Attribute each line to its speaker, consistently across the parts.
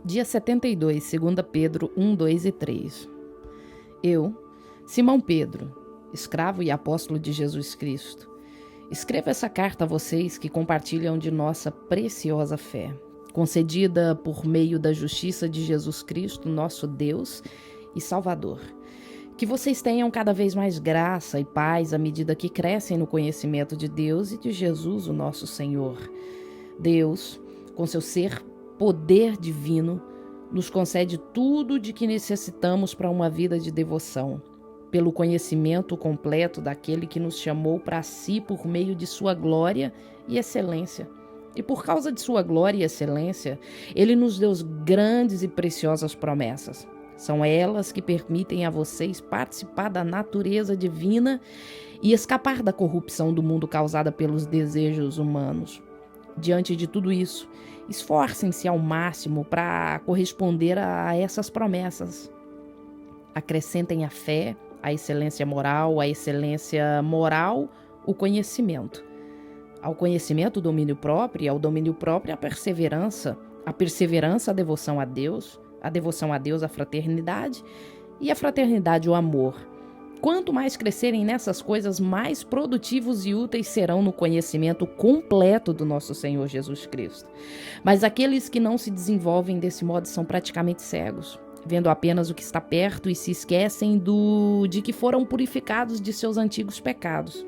Speaker 1: Dia 72, 2 Pedro 1, 2 e 3. Eu, Simão Pedro, escravo e apóstolo de Jesus Cristo, escrevo essa carta a vocês que compartilham de nossa preciosa fé, concedida por meio da justiça de Jesus Cristo, nosso Deus e Salvador. Que vocês tenham cada vez mais graça e paz à medida que crescem no conhecimento de Deus e de Jesus, o nosso Senhor. Deus, com seu ser poder divino, nos concede tudo de que necessitamos para uma vida de devoção, pelo conhecimento completo daquele que nos chamou para si por meio de sua glória e excelência. E por causa de sua glória e excelência, ele nos deu grandes e preciosas promessas. São elas que permitem a vocês participar da natureza divina e escapar da corrupção do mundo causada pelos desejos humanos. Diante de tudo isso, esforcem-se ao máximo para corresponder a essas promessas. Acrescentem a fé, a excelência moral, o conhecimento. Ao conhecimento, o domínio próprio, e ao domínio próprio, a perseverança, a devoção a Deus, a fraternidade, e a fraternidade, o amor. Quanto mais crescerem nessas coisas, mais produtivos e úteis serão no conhecimento completo do nosso Senhor Jesus Cristo. Mas aqueles que não se desenvolvem desse modo são praticamente cegos, vendo apenas o que está perto e se esquecem de que foram purificados de seus antigos pecados.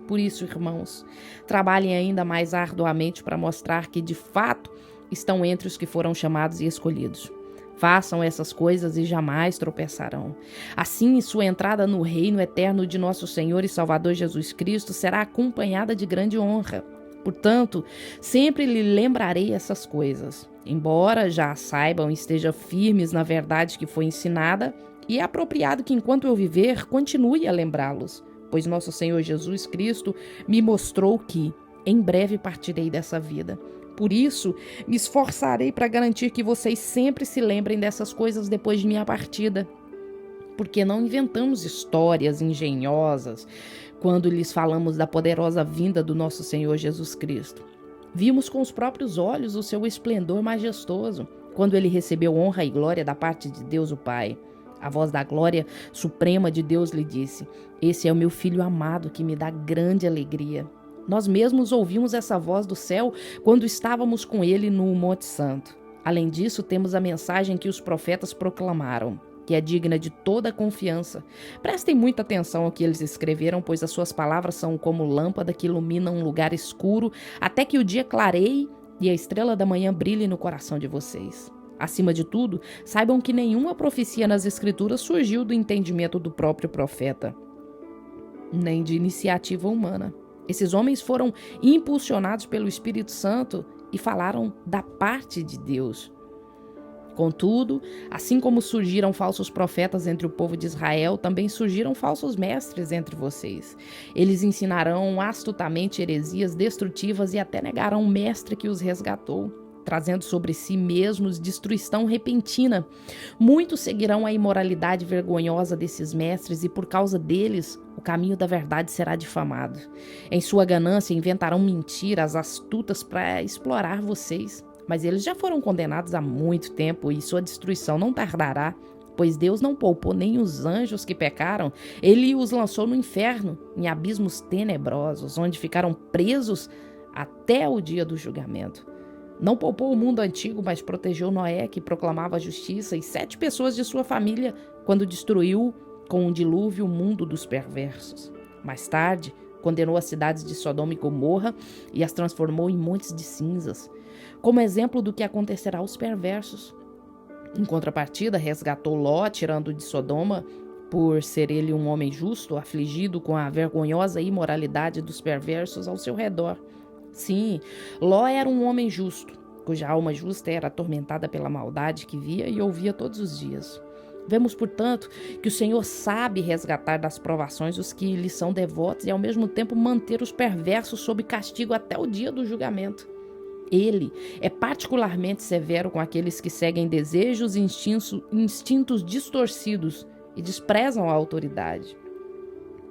Speaker 1: Por isso, irmãos, trabalhem ainda mais arduamente para mostrar que, de fato, estão entre os que foram chamados e escolhidos. Façam essas coisas e jamais tropeçarão. Assim, sua entrada no reino eterno de nosso Senhor e Salvador Jesus Cristo será acompanhada de grande honra. Portanto, sempre lhe lembrarei essas coisas. Embora já saibam e estejam firmes na verdade que foi ensinada, e é apropriado que, enquanto eu viver, continue a lembrá-los, pois nosso Senhor Jesus Cristo me mostrou que, em breve, partirei dessa vida. Por isso, me esforçarei para garantir que vocês sempre se lembrem dessas coisas depois de minha partida. Porque não inventamos histórias engenhosas quando lhes falamos da poderosa vinda do nosso Senhor Jesus Cristo. Vimos com os próprios olhos o seu esplendor majestoso, quando ele recebeu honra e glória da parte de Deus o Pai. A voz da glória suprema de Deus lhe disse: "Esse é o meu filho amado que me dá grande alegria." Nós mesmos ouvimos essa voz do céu quando estávamos com ele no Monte Santo. Além disso, temos a mensagem que os profetas proclamaram, que é digna de toda confiança. Prestem muita atenção ao que eles escreveram, pois as suas palavras são como lâmpada que ilumina um lugar escuro até que o dia clareie e a estrela da manhã brilhe no coração de vocês. Acima de tudo, saibam que nenhuma profecia nas Escrituras surgiu do entendimento do próprio profeta, nem de iniciativa humana. Esses homens foram impulsionados pelo Espírito Santo e falaram da parte de Deus. Contudo, assim como surgiram falsos profetas entre o povo de Israel, também surgiram falsos mestres entre vocês. Eles ensinarão astutamente heresias destrutivas e até negarão o mestre que os resgatou, trazendo sobre si mesmos destruição repentina. Muitos seguirão a imoralidade vergonhosa desses mestres e, por causa deles, o caminho da verdade será difamado. Em sua ganância, inventarão mentiras astutas para explorar vocês. Mas eles já foram condenados há muito tempo e sua destruição não tardará, pois Deus não poupou nem os anjos que pecaram. Ele os lançou no inferno, em abismos tenebrosos, onde ficaram presos até o dia do julgamento. Não poupou o mundo antigo, mas protegeu Noé, que proclamava a justiça, e 7 pessoas de sua família, quando destruiu com um dilúvio o mundo dos perversos. Mais tarde, condenou as cidades de Sodoma e Gomorra e as transformou em montes de cinzas, como exemplo do que acontecerá aos perversos. Em contrapartida, resgatou Ló, tirando de Sodoma, por ser ele um homem justo, afligido com a vergonhosa imoralidade dos perversos ao seu redor. Sim, Ló era um homem justo, cuja alma justa era atormentada pela maldade que via e ouvia todos os dias. Vemos, portanto, que o Senhor sabe resgatar das provações os que lhe são devotos e, ao mesmo tempo, manter os perversos sob castigo até o dia do julgamento. Ele é particularmente severo com aqueles que seguem desejos e instintos distorcidos e desprezam a autoridade.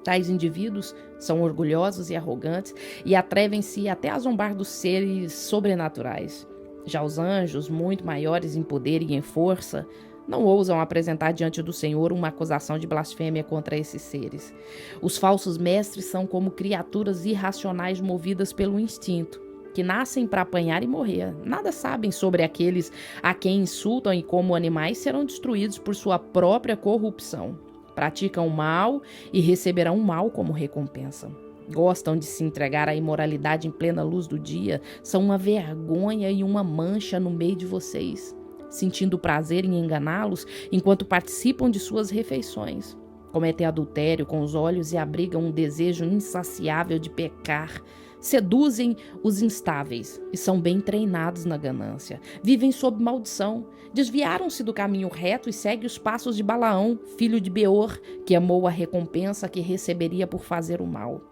Speaker 1: Tais indivíduos são orgulhosos e arrogantes e atrevem-se até a zombar dos seres sobrenaturais. Já os anjos, muito maiores em poder e em força, não ousam apresentar diante do Senhor uma acusação de blasfêmia contra esses seres. Os falsos mestres são como criaturas irracionais movidas pelo instinto, que nascem para apanhar e morrer. Nada sabem sobre aqueles a quem insultam e como animais serão destruídos por sua própria corrupção. Praticam o mal e receberão o mal como recompensa. Gostam de se entregar à imoralidade em plena luz do dia, são uma vergonha e uma mancha no meio de vocês, sentindo prazer em enganá-los enquanto participam de suas refeições. Cometem adultério com os olhos e abrigam um desejo insaciável de pecar. Seduzem os instáveis e são bem treinados na ganância. Vivem sob maldição. Desviaram-se do caminho reto e seguem os passos de Balaão, filho de Beor, que amou a recompensa que receberia por fazer o mal.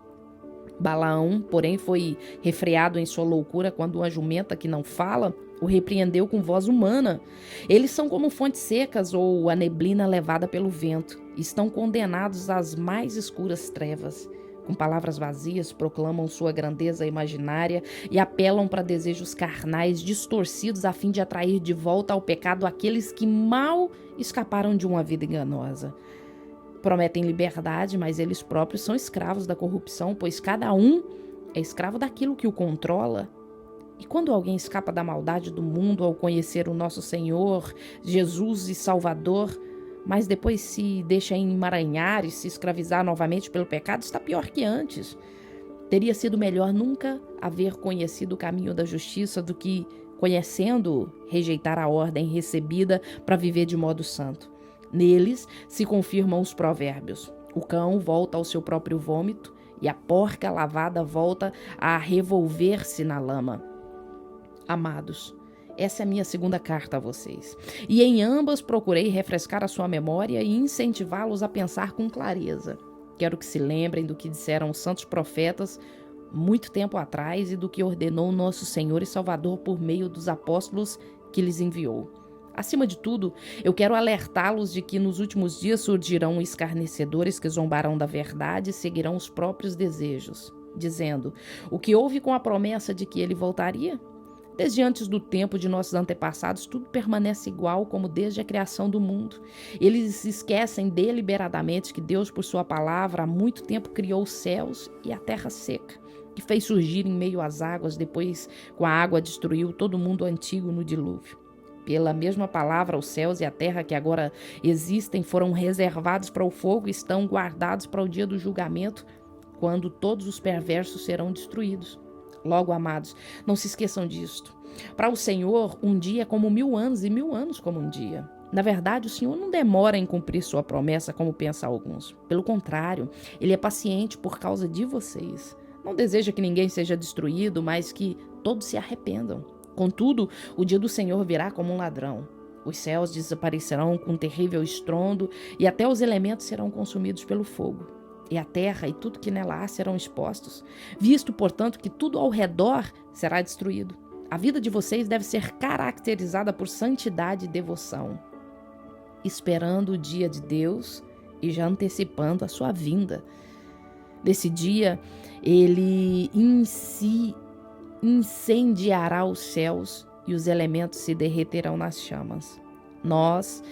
Speaker 1: Balaão, porém, foi refreado em sua loucura quando uma jumenta que não fala o repreendeu com voz humana. Eles são como fontes secas ou a neblina levada pelo vento. Estão condenados às mais escuras trevas. Com palavras vazias, proclamam sua grandeza imaginária e apelam para desejos carnais distorcidos a fim de atrair de volta ao pecado aqueles que mal escaparam de uma vida enganosa. Prometem liberdade, mas eles próprios são escravos da corrupção, pois cada um é escravo daquilo que o controla. E quando alguém escapa da maldade do mundo ao conhecer o nosso Senhor, Jesus e Salvador, mas depois se deixa emaranhar e se escravizar novamente pelo pecado, está pior que antes. Teria sido melhor nunca haver conhecido o caminho da justiça do que, conhecendo, rejeitar a ordem recebida para viver de modo santo. Neles se confirmam os provérbios. O cão volta ao seu próprio vômito e a porca lavada volta a revolver-se na lama. Amados, essa é a minha segunda carta a vocês. E em ambas procurei refrescar a sua memória e incentivá-los a pensar com clareza. Quero que se lembrem do que disseram os santos profetas muito tempo atrás e do que ordenou nosso Senhor e Salvador por meio dos apóstolos que lhes enviou. Acima de tudo, eu quero alertá-los de que nos últimos dias surgirão escarnecedores que zombarão da verdade e seguirão os próprios desejos, dizendo: o que houve com a promessa de que ele voltaria? Desde antes do tempo de nossos antepassados, tudo permanece igual como desde a criação do mundo. Eles esquecem deliberadamente que Deus, por sua palavra, há muito tempo criou os céus e a terra seca, que fez surgir em meio às águas, depois com a água destruiu todo o mundo antigo no dilúvio. Pela mesma palavra, os céus e a terra que agora existem foram reservados para o fogo e estão guardados para o dia do julgamento, quando todos os perversos serão destruídos. Logo, amados, não se esqueçam disto. Para o Senhor, um dia é como 1000 anos e 1000 anos como um dia. Na verdade, o Senhor não demora em cumprir sua promessa, como pensam alguns. Pelo contrário, Ele é paciente por causa de vocês. Não deseja que ninguém seja destruído, mas que todos se arrependam. Contudo, o dia do Senhor virá como um ladrão. Os céus desaparecerão com um terrível estrondo e até os elementos serão consumidos pelo fogo. E a terra e tudo que nela há serão expostos, visto, portanto, que tudo ao redor será destruído. A vida de vocês deve ser caracterizada por santidade e devoção, esperando o dia de Deus e já antecipando a sua vinda. Nesse dia, Ele incendiará os céus e os elementos se derreterão nas chamas. Nós,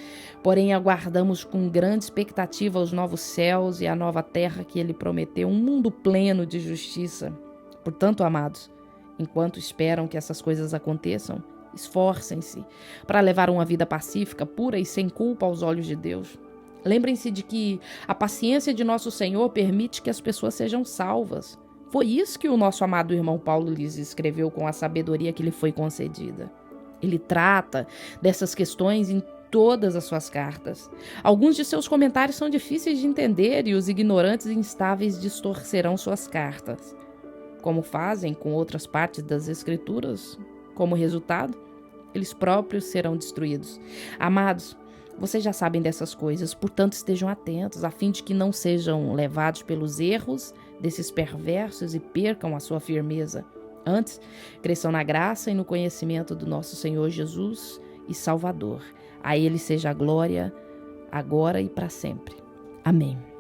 Speaker 1: porém, aguardamos com grande expectativa os novos céus e a nova terra que Ele prometeu, um mundo pleno de justiça. Portanto, amados, enquanto esperam que essas coisas aconteçam, esforcem-se para levar uma vida pacífica, pura e sem culpa aos olhos de Deus. Lembrem-se de que a paciência de nosso Senhor permite que as pessoas sejam salvas. Foi isso que o nosso amado irmão Paulo lhes escreveu com a sabedoria que lhe foi concedida. Ele trata dessas questões em todas as suas cartas. Alguns de seus comentários são difíceis de entender e os ignorantes e instáveis distorcerão suas cartas. Como fazem com outras partes das Escrituras, como resultado, eles próprios serão destruídos. Amados, vocês já sabem dessas coisas, portanto estejam atentos, a fim de que não sejam levados pelos erros desses perversos e percam a sua firmeza. Antes, cresçam na graça e no conhecimento do nosso Senhor Jesus e Salvador. A Ele seja a glória, agora e para sempre. Amém.